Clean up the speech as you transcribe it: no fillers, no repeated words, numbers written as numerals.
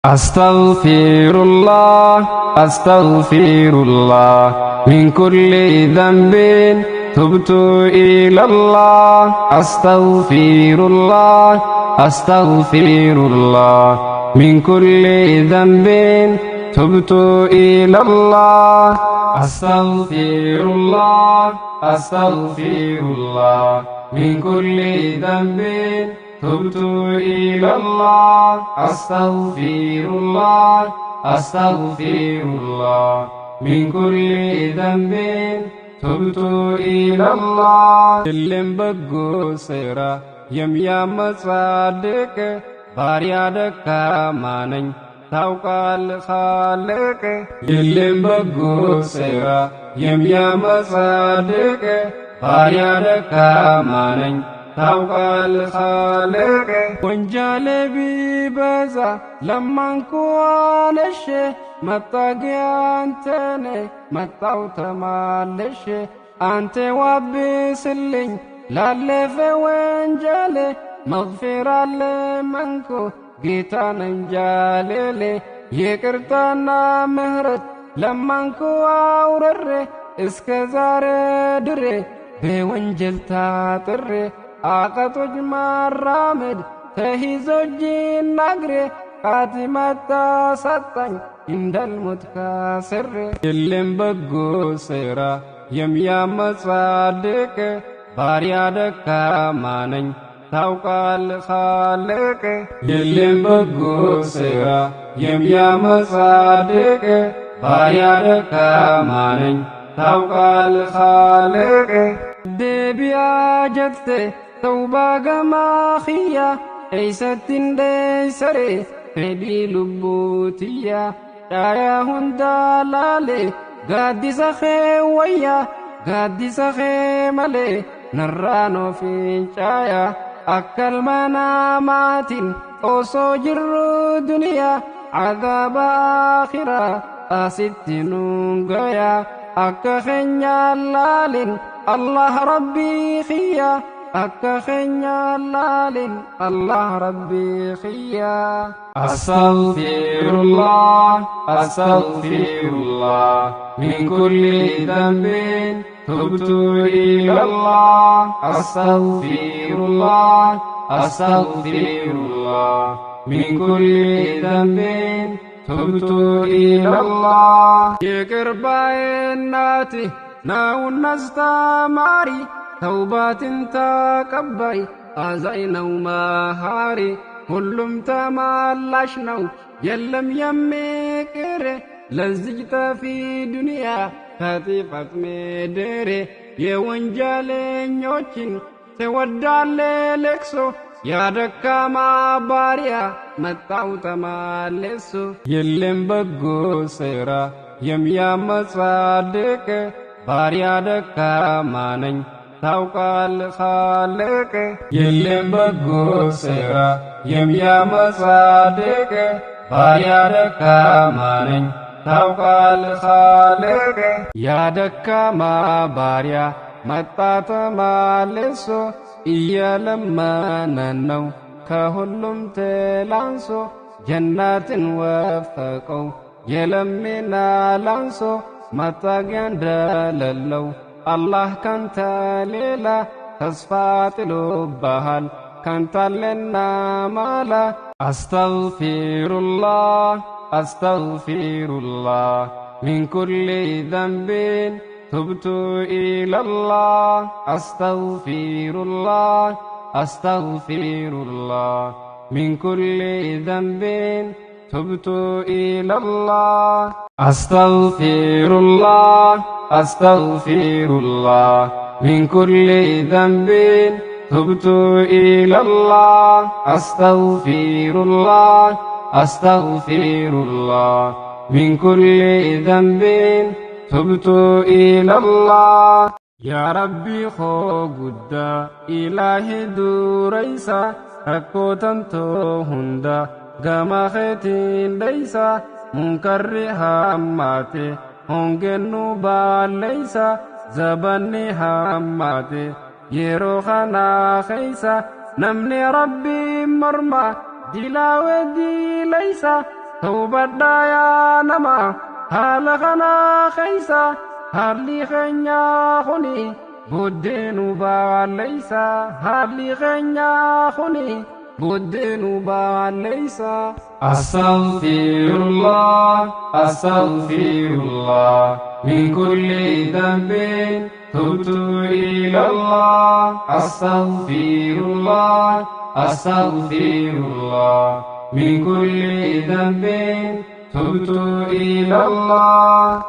أستغفر الله أستغفر الله من كل ذنب تبت إلى الله أستغفر الله أستغفر الله من كل ذنب تبت إلى الله أستغفر الله أستغفر الله من كل ذنب تبت إلى الله أستغفر الله أستغفر الله من كل ذنب تبت إلى الله اللي بقو سيرا يم صادق باريا دكاما نኝ ታውቃል ኻልቅ የለም በጎ ሥራ የሚያመጻድቅ ባሪያ ደካማ ነኝ ታውቃል ኻልቅ ወንጀሌ ቢበዛ ለማንኩ አለሽ መጣጊያ አንተነ መጣው ተማለሽ አንተ ዋብስልኝ ላለፈ ወንጀሌ መግፊራ ለመንኩ ጌታ ነንጃሌሌ ይቅርታና ምህረት ለማንኩ አውረሬ እስከ ዛሬ ድሬ በወንጀል ታጥሬ አቀቶች ማራመድ ተይዞጅ ናግሬ ቃቲመታ ሰጣኝ እንዳልሞት ካስሬ የለም በጎ ሥራ የሚያመጻድቅ ባሪያ ደካማ ነኝ ታውቃል ኻልቅ የለም በጎ ሥራ የሚያመጻድቅ ባሪያ ደካማ ነኝ ታውቃል ኻልቅ ደቢያ ጀቴ ተውባ ገማኺያ ኤሰትን ደሰሬ ፌዲ ልቡትያ ዳያ ሁንዳላሌ ጋዲሰ ኸወያ ጋዲሰ ኸመሌ ነራኖ ፊንጫያ አከል መናማቲን ጦሶ ጅሩ ዱንያ ዓዛበ አኺራ አሲትኑንገያ አከኸኛ ላሊን አላህ ረቢ ኽያ አከኸኛ ላሊን አላህ ረቢ ኽያ አስተግፊሩላህ አስተግፊሩላህ ሚን ኩሊ ዘንቢን تبت إلى الله أستغفر الله أستغفر الله من كل ذنب تبت إلى الله يقرب الناتي ناو نستماري توبات تقبي أزينا ومهاري كلهم تمالاش نو يلم يمكر لزجت في دنيا ከጢፈት ምድር የወንጀለኞችን ትወዳለ ለቅሶ ያደካማ ባሪያ መጣው ተመልሶ የለም በጎ ሥራ የሚያመጻድቅ ባሪያ ደካማ ነኝ ታውቃል ኻልቅ የለም በጎ ሥራ የሚያመጻድቅ ባሪያ ደካማ ነኝ ታውቃል ኻልቅ ያደካማ ባሪያ መጣ ተመልሶ እየለመነ ነው ከሁሉም ተላንሶ ጀናትን ወፈቀው የለሜና ላንሶ መጣጊያ እንደሌለው አላህ ካንተ ሌላ ተስፋ ጥሎብሃል ካንታለና ማላ አስተግፊሩላህ أستغفر الله من كل ذنب تبت إلى الله أستغفر الله أستغفر الله من كل ذنب تبت إلى الله أستغفر الله أستغفر الله من كل ذنب تبت إلى الله أستغفر الله أستغفر الله من كل ذنب تبت إلى الله يا ربي خود إلهي دوريسا ركوتنتو هندا غمختين ليسا منكر هماتي هنگنو باليسا زبني هماتي يروخنا خيسا نمني ربي مرمى دلاوة دي ليسا توبدا يا نما هالغنا خيسا هاللي غنيا خني بدين با ليس هاللي غنيا خني بدين با ليس أستغفر الله أستغفر الله من كل ذنب تبت إلى الله أستغفر الله أستغفر الله من كل ذنب تبت إلى الله